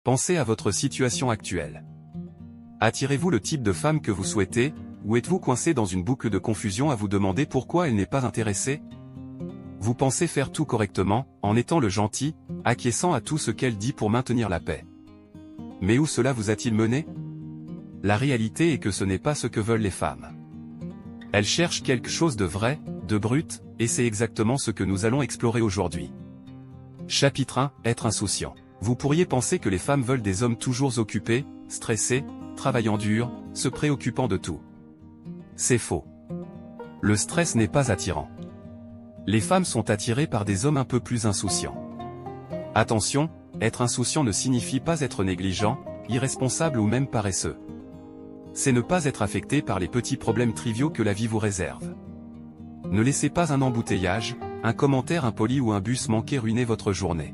Pensez à votre situation actuelle. Attirez-vous le type de femme que vous souhaitez, ou êtes-vous coincé dans une boucle de confusion à vous demander pourquoi elle n'est pas intéressée? Vous pensez faire tout correctement, en étant le gentil, acquiesçant à tout ce qu'elle dit pour maintenir la paix. Mais où cela vous a-t-il mené? La réalité est que ce n'est pas ce que veulent les femmes. Elles cherchent quelque chose de vrai, de brut, et c'est exactement ce que nous allons explorer aujourd'hui. Chapitre 1, être insouciant. Vous pourriez penser que les femmes veulent des hommes toujours occupés, stressés, travaillant dur, se préoccupant de tout. C'est faux. Le stress n'est pas attirant. Les femmes sont attirées par des hommes un peu plus insouciants. Attention, être insouciant ne signifie pas être négligent, irresponsable ou même paresseux. C'est ne pas être affecté par les petits problèmes triviaux que la vie vous réserve. Ne laissez pas un embouteillage, un commentaire impoli ou un bus manqué ruiner votre journée.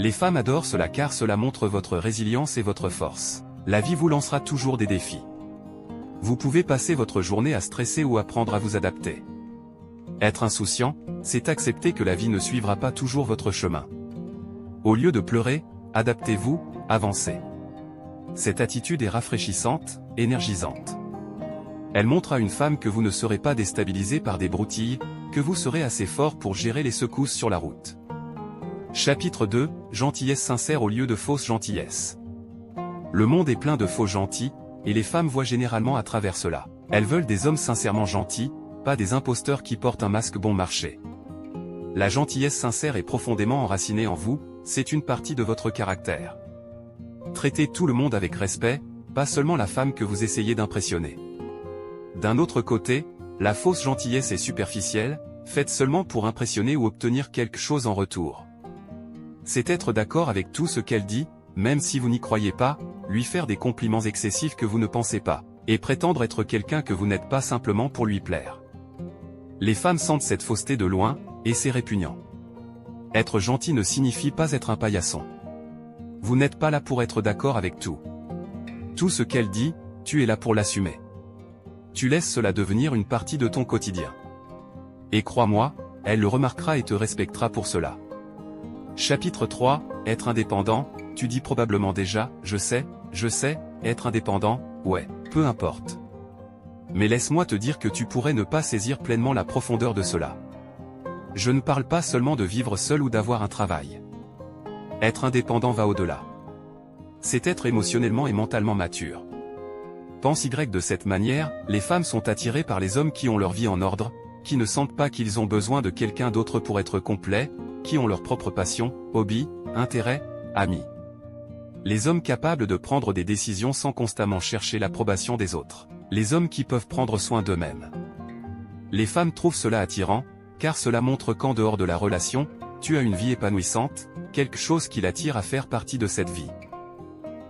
Les femmes adorent cela car cela montre votre résilience et votre force. La vie vous lancera toujours des défis. Vous pouvez passer votre journée à stresser ou apprendre à vous adapter. Être insouciant, c'est accepter que la vie ne suivra pas toujours votre chemin. Au lieu de pleurer, adaptez-vous, avancez. Cette attitude est rafraîchissante, énergisante. Elle montre à une femme que vous ne serez pas déstabilisé par des broutilles, que vous serez assez fort pour gérer les secousses sur la route. Chapitre 2, gentillesse sincère au lieu de fausse gentillesse. Le monde est plein de faux gentils, et les femmes voient généralement à travers cela. Elles veulent des hommes sincèrement gentils, pas des imposteurs qui portent un masque bon marché. La gentillesse sincère est profondément enracinée en vous, c'est une partie de votre caractère. Traitez tout le monde avec respect, pas seulement la femme que vous essayez d'impressionner. D'un autre côté, la fausse gentillesse est superficielle, faite seulement pour impressionner ou obtenir quelque chose en retour. C'est être d'accord avec tout ce qu'elle dit, même si vous n'y croyez pas, lui faire des compliments excessifs que vous ne pensez pas, et prétendre être quelqu'un que vous n'êtes pas simplement pour lui plaire. Les femmes sentent cette fausseté de loin, et c'est répugnant. Être gentil ne signifie pas être un paillasson. Vous n'êtes pas là pour être d'accord avec tout. Tout ce qu'elle dit, tu es là pour l'assumer. Tu laisses cela devenir une partie de ton quotidien. Et crois-moi, elle le remarquera et te respectera pour cela. Chapitre 3, être indépendant, tu dis probablement déjà, je sais, être indépendant, ouais, peu importe. Mais laisse-moi te dire que tu pourrais ne pas saisir pleinement la profondeur de cela. Je ne parle pas seulement de vivre seul ou d'avoir un travail. Être indépendant va au-delà. C'est être émotionnellement et mentalement mature. Pense Y de cette manière, les femmes sont attirées par les hommes qui ont leur vie en ordre, qui ne sentent pas qu'ils ont besoin de quelqu'un d'autre pour être complets, qui ont leur propre passion, hobby, intérêt, amis. Les hommes capables de prendre des décisions sans constamment chercher l'approbation des autres. Les hommes qui peuvent prendre soin d'eux-mêmes. Les femmes trouvent cela attirant, car cela montre qu'en dehors de la relation, tu as une vie épanouissante, quelque chose qui l'attire à faire partie de cette vie.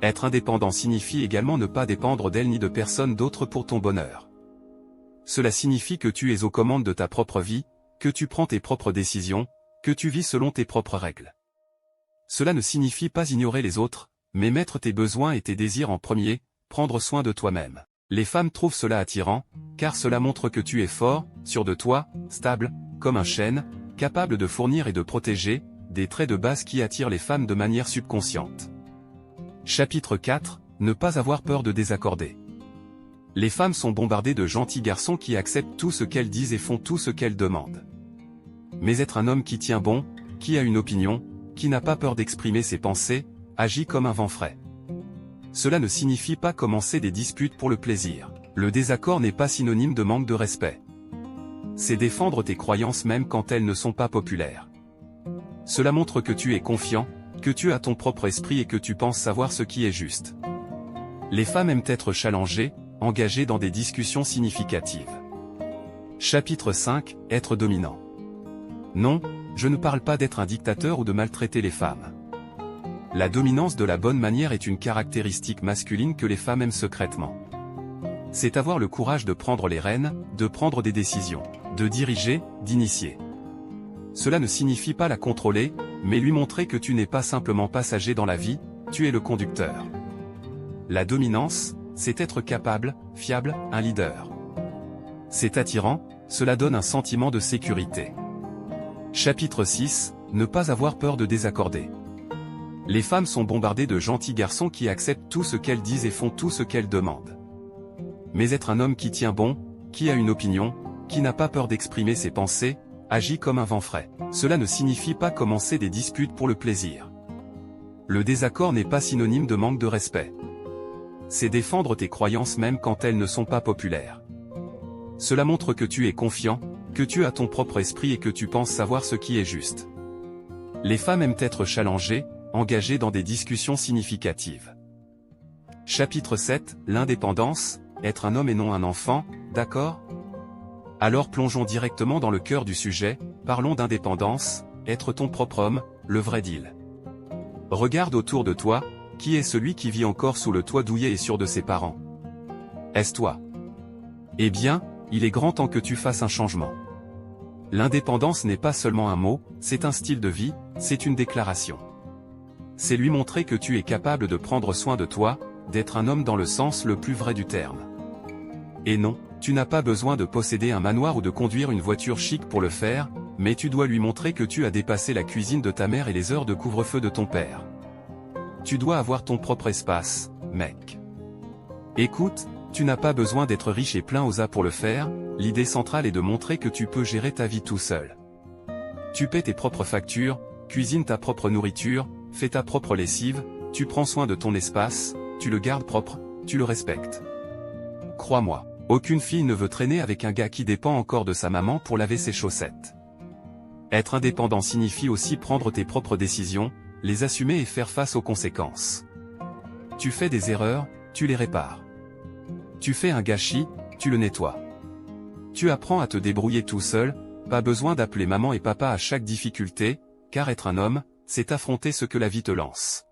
Être indépendant signifie également ne pas dépendre d'elle ni de personne d'autre pour ton bonheur. Cela signifie que tu es aux commandes de ta propre vie, que tu prends tes propres décisions, que tu vis selon tes propres règles. Cela ne signifie pas ignorer les autres, mais mettre tes besoins et tes désirs en premier, prendre soin de toi-même. Les femmes trouvent cela attirant, car cela montre que tu es fort, sûr de toi, stable, comme un chêne, capable de fournir et de protéger, des traits de base qui attirent les femmes de manière subconsciente. Chapitre 4, ne pas avoir peur de désaccorder. Les femmes sont bombardées de gentils garçons qui acceptent tout ce qu'elles disent et font tout ce qu'elles demandent. Mais être un homme qui tient bon, qui a une opinion, qui n'a pas peur d'exprimer ses pensées, agit comme un vent frais. Cela ne signifie pas commencer des disputes pour le plaisir. Le désaccord n'est pas synonyme de manque de respect. C'est défendre tes croyances même quand elles ne sont pas populaires. Cela montre que tu es confiant, que tu as ton propre esprit et que tu penses savoir ce qui est juste. Les femmes aiment être challengées, engagées dans des discussions significatives. Chapitre 5, être dominant. Non, je ne parle pas d'être un dictateur ou de maltraiter les femmes. La dominance de la bonne manière est une caractéristique masculine que les femmes aiment secrètement. C'est avoir le courage de prendre les rênes, de prendre des décisions, de diriger, d'initier. Cela ne signifie pas la contrôler, mais lui montrer que tu n'es pas simplement passager dans la vie, tu es le conducteur. La dominance, c'est être capable, fiable, un leader. C'est attirant, cela donne un sentiment de sécurité. Chapitre 6, ne pas avoir peur de désaccorder. Les femmes sont bombardées de gentils garçons qui acceptent tout ce qu'elles disent et font tout ce qu'elles demandent. Mais être un homme qui tient bon, qui a une opinion, qui n'a pas peur d'exprimer ses pensées, agit comme un vent frais. Cela ne signifie pas commencer des disputes pour le plaisir. Le désaccord n'est pas synonyme de manque de respect. C'est défendre tes croyances même quand elles ne sont pas populaires. Cela montre que tu es confiant, que tu as ton propre esprit et que tu penses savoir ce qui est juste. Les femmes aiment être challengées, engagées dans des discussions significatives. Chapitre 7, l'indépendance, être un homme et non un enfant, d'accord? Alors plongeons directement dans le cœur du sujet, parlons d'indépendance, être ton propre homme, le vrai deal. Regarde autour de toi, qui est celui qui vit encore sous le toit douillet et sûr de ses parents? Est-ce toi? Eh bien, il est grand temps que tu fasses un changement. L'indépendance n'est pas seulement un mot, c'est un style de vie, c'est une déclaration. C'est lui montrer que tu es capable de prendre soin de toi, d'être un homme dans le sens le plus vrai du terme. Et non, tu n'as pas besoin de posséder un manoir ou de conduire une voiture chic pour le faire, mais tu dois lui montrer que tu as dépassé la cuisine de ta mère et les heures de couvre-feu de ton père. Tu dois avoir ton propre espace, mec. Écoute, tu n'as pas besoin d'être riche et plein aux as pour le faire, l'idée centrale est de montrer que tu peux gérer ta vie tout seul. Tu paies tes propres factures, cuisines ta propre nourriture, fais ta propre lessive, tu prends soin de ton espace, tu le gardes propre, tu le respectes. Crois-moi, aucune fille ne veut traîner avec un gars qui dépend encore de sa maman pour laver ses chaussettes. Être indépendant signifie aussi prendre tes propres décisions, les assumer et faire face aux conséquences. Tu fais des erreurs, tu les répares. Tu fais un gâchis, tu le nettoies. Tu apprends à te débrouiller tout seul, pas besoin d'appeler maman et papa à chaque difficulté, car être un homme, c'est affronter ce que la vie te lance.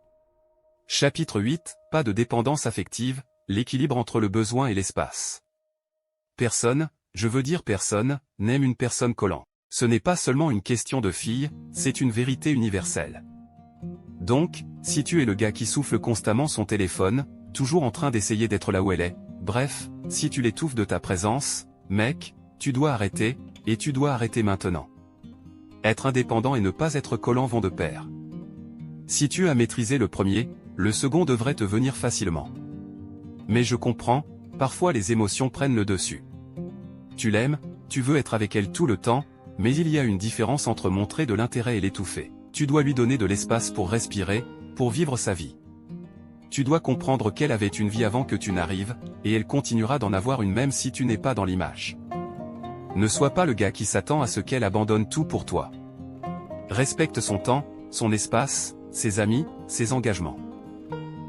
Chapitre 8, pas de dépendance affective, l'équilibre entre le besoin et l'espace. Personne, je veux dire personne, n'aime une personne collant. Ce n'est pas seulement une question de fille, c'est une vérité universelle. Donc, si tu es le gars qui souffle constamment son téléphone, toujours en train d'essayer d'être là où elle est, bref, si tu l'étouffes de ta présence, mec, tu dois arrêter, et tu dois arrêter maintenant. Être indépendant et ne pas être collant vont de pair. Si tu as maîtrisé le premier, le second devrait te venir facilement. Mais je comprends, parfois les émotions prennent le dessus. Tu l'aimes, tu veux être avec elle tout le temps, mais il y a une différence entre montrer de l'intérêt et l'étouffer. Tu dois lui donner de l'espace pour respirer, pour vivre sa vie. Tu dois comprendre qu'elle avait une vie avant que tu n'arrives, et elle continuera d'en avoir une même si tu n'es pas dans l'image. Ne sois pas le gars qui s'attend à ce qu'elle abandonne tout pour toi. Respecte son temps, son espace, ses amis, ses engagements.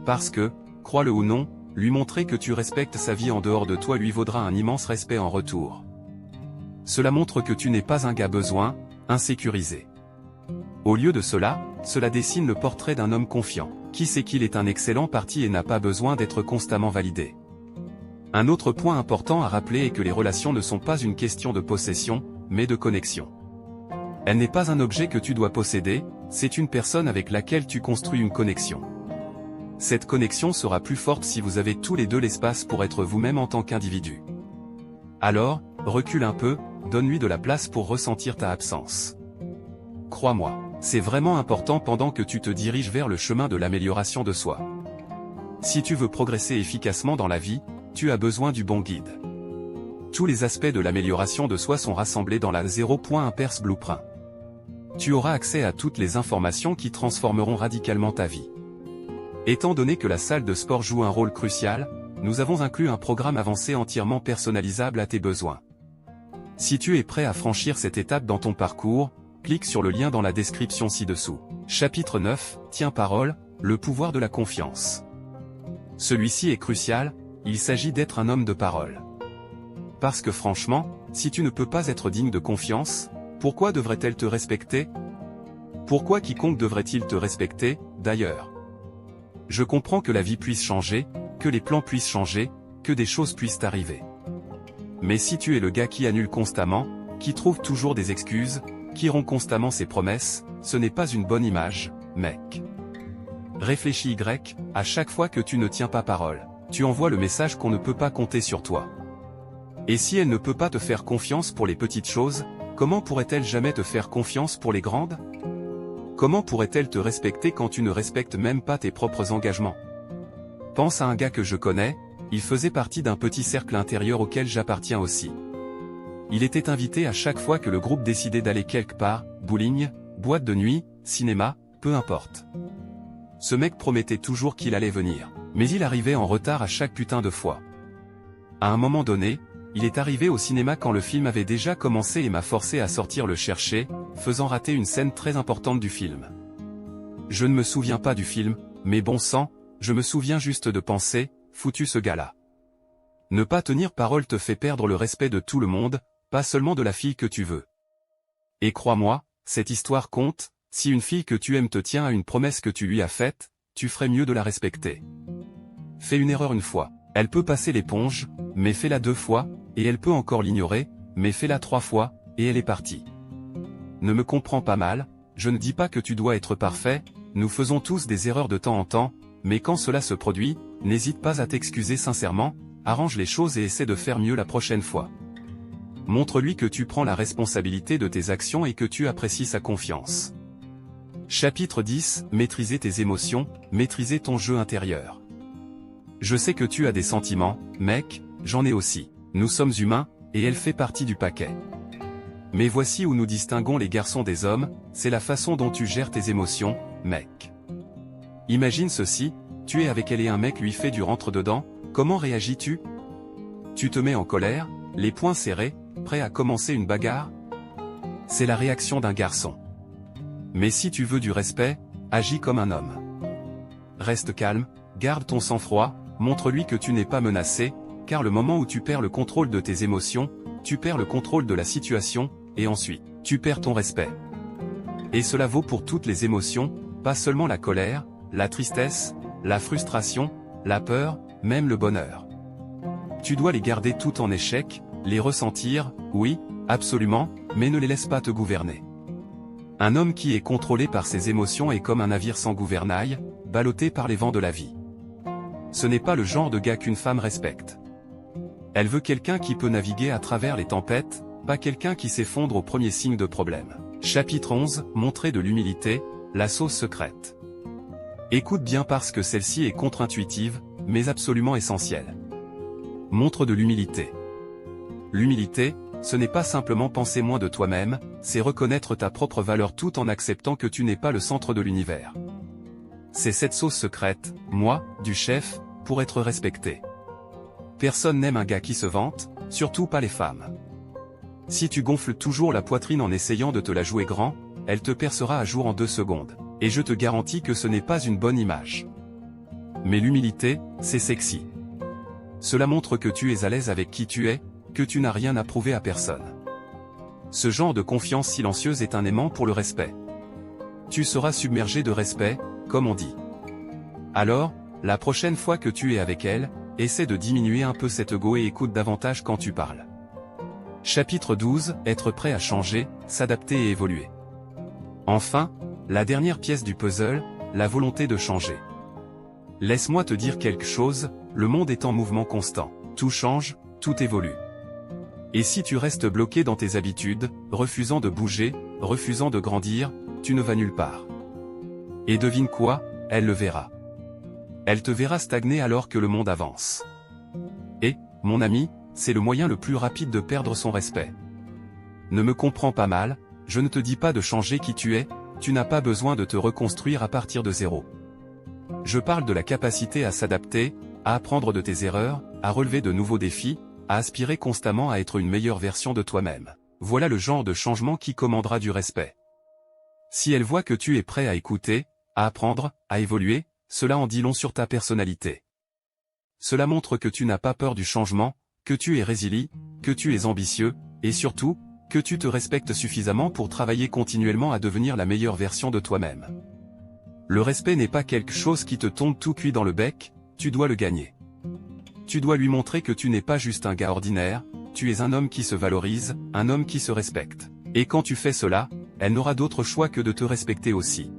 Parce que, crois-le ou non, lui montrer que tu respectes sa vie en dehors de toi lui vaudra un immense respect en retour. Cela montre que tu n'es pas un gars besoin, insécurisé. Au lieu de cela, cela dessine le portrait d'un homme confiant, qui sait qu'il est un excellent parti et n'a pas besoin d'être constamment validé. Un autre point important à rappeler est que les relations ne sont pas une question de possession, mais de connexion. Elle n'est pas un objet que tu dois posséder, c'est une personne avec laquelle tu construis une connexion. Cette connexion sera plus forte si vous avez tous les deux l'espace pour être vous-même en tant qu'individu. Alors, recule un peu, donne-lui de la place pour ressentir ta absence. Crois-moi, c'est vraiment important pendant que tu te diriges vers le chemin de l'amélioration de soi. Si tu veux progresser efficacement dans la vie, tu as besoin du bon guide. Tous les aspects de l'amélioration de soi sont rassemblés dans la 0.1 Perse Blueprint. Tu auras accès à toutes les informations qui transformeront radicalement ta vie. Étant donné que la salle de sport joue un rôle crucial, nous avons inclus un programme avancé entièrement personnalisable à tes besoins. Si tu es prêt à franchir cette étape dans ton parcours, clique sur le lien dans la description ci-dessous. Chapitre 9, Tiens parole, le pouvoir de la confiance. Celui-ci est crucial, il s'agit d'être un homme de parole. Parce que franchement, si tu ne peux pas être digne de confiance, pourquoi devrait-elle te respecter? Pourquoi quiconque devrait-il te respecter, d'ailleurs? Je comprends que la vie puisse changer, que les plans puissent changer, que des choses puissent arriver. Mais si tu es le gars qui annule constamment, qui trouve toujours des excuses, qui rompt constamment ses promesses, ce n'est pas une bonne image, mec. Réfléchis à chaque fois que tu ne tiens pas parole, tu envoies le message qu'on ne peut pas compter sur toi. Et si elle ne peut pas te faire confiance pour les petites choses, comment pourrait-elle jamais te faire confiance pour les grandes? Comment pourrait-elle te respecter quand tu ne respectes même pas tes propres engagements? Pense à un gars que je connais, il faisait partie d'un petit cercle intérieur auquel j'appartiens aussi. Il était invité à chaque fois que le groupe décidait d'aller quelque part, bowling, boîte de nuit, cinéma, peu importe. Ce mec promettait toujours qu'il allait venir, mais il arrivait en retard à chaque putain de fois. À un moment donné, il est arrivé au cinéma quand le film avait déjà commencé et m'a forcé à sortir le chercher, faisant rater une scène très importante du film. Je ne me souviens pas du film, mais bon sang, je me souviens juste de penser, foutu ce gars-là. Ne pas tenir parole te fait perdre le respect de tout le monde, pas seulement de la fille que tu veux. Et crois-moi, cette histoire compte, si une fille que tu aimes te tient à une promesse que tu lui as faite, tu ferais mieux de la respecter. Fais une erreur une fois, elle peut passer l'éponge, mais fais-la 2 fois, et elle peut encore l'ignorer, mais fais-la 3 fois, et elle est partie. Ne me comprends pas mal, je ne dis pas que tu dois être parfait, nous faisons tous des erreurs de temps en temps, mais quand cela se produit, n'hésite pas à t'excuser sincèrement, arrange les choses et essaie de faire mieux la prochaine fois. Montre-lui que tu prends la responsabilité de tes actions et que tu apprécies sa confiance. Chapitre 10, maîtriser tes émotions, maîtriser ton jeu intérieur. Je sais que tu as des sentiments, mec, j'en ai aussi. Nous sommes humains, et elle fait partie du paquet. Mais voici où nous distinguons les garçons des hommes, c'est la façon dont tu gères tes émotions, mec. Imagine ceci, tu es avec elle et un mec lui fait du rentre-dedans, comment réagis-tu? Tu te mets en colère, les poings serrés, prêt à commencer une bagarre? C'est la réaction d'un garçon. Mais si tu veux du respect, agis comme un homme. Reste calme, garde ton sang-froid, montre-lui que tu n'es pas menacé, car le moment où tu perds le contrôle de tes émotions, tu perds le contrôle de la situation, et ensuite, tu perds ton respect. Et cela vaut pour toutes les émotions, pas seulement la colère, la tristesse, la frustration, la peur, même le bonheur. Tu dois les garder tout en échec, les ressentir, oui, absolument, mais ne les laisse pas te gouverner. Un homme qui est contrôlé par ses émotions est comme un navire sans gouvernail, ballotté par les vents de la vie. Ce n'est pas le genre de gars qu'une femme respecte. Elle veut quelqu'un qui peut naviguer à travers les tempêtes, pas quelqu'un qui s'effondre au premier signe de problème. Chapitre 11, montrer de l'humilité, la sauce secrète. Écoute bien parce que celle-ci est contre-intuitive, mais absolument essentielle. Montre de l'humilité. L'humilité, ce n'est pas simplement penser moins de toi-même, c'est reconnaître ta propre valeur tout en acceptant que tu n'es pas le centre de l'univers. C'est cette sauce secrète, moi, du chef, pour être respecté. Personne n'aime un gars qui se vante, surtout pas les femmes. Si tu gonfles toujours la poitrine en essayant de te la jouer grand, elle te percera à jour en 2 secondes, et je te garantis que ce n'est pas une bonne image. Mais l'humilité, c'est sexy. Cela montre que tu es à l'aise avec qui tu es, que tu n'as rien à prouver à personne. Ce genre de confiance silencieuse est un aimant pour le respect. Tu seras submergé de respect, comme on dit. Alors, la prochaine fois que tu es avec elle, essaie de diminuer un peu cet ego et écoute davantage quand tu parles. Chapitre 12, être prêt à changer, s'adapter et évoluer. Enfin, la dernière pièce du puzzle, la volonté de changer. Laisse-moi te dire quelque chose, le monde est en mouvement constant. Tout change, tout évolue. Et si tu restes bloqué dans tes habitudes, refusant de bouger, refusant de grandir, tu ne vas nulle part. Et devine quoi, elle le verra. Elle te verra stagner alors que le monde avance. Et, mon ami, c'est le moyen le plus rapide de perdre son respect. Ne me comprends pas mal, je ne te dis pas de changer qui tu es, tu n'as pas besoin de te reconstruire à partir de zéro. Je parle de la capacité à s'adapter, à apprendre de tes erreurs, à relever de nouveaux défis, à aspirer constamment à être une meilleure version de toi-même. Voilà le genre de changement qui commandera du respect. Si elle voit que tu es prêt à écouter, à apprendre, à évoluer, cela en dit long sur ta personnalité. Cela montre que tu n'as pas peur du changement, que tu es résilient, que tu es ambitieux, et surtout, que tu te respectes suffisamment pour travailler continuellement à devenir la meilleure version de toi-même. Le respect n'est pas quelque chose qui te tombe tout cuit dans le bec, tu dois le gagner. Tu dois lui montrer que tu n'es pas juste un gars ordinaire, tu es un homme qui se valorise, un homme qui se respecte. Et quand tu fais cela, elle n'aura d'autre choix que de te respecter aussi.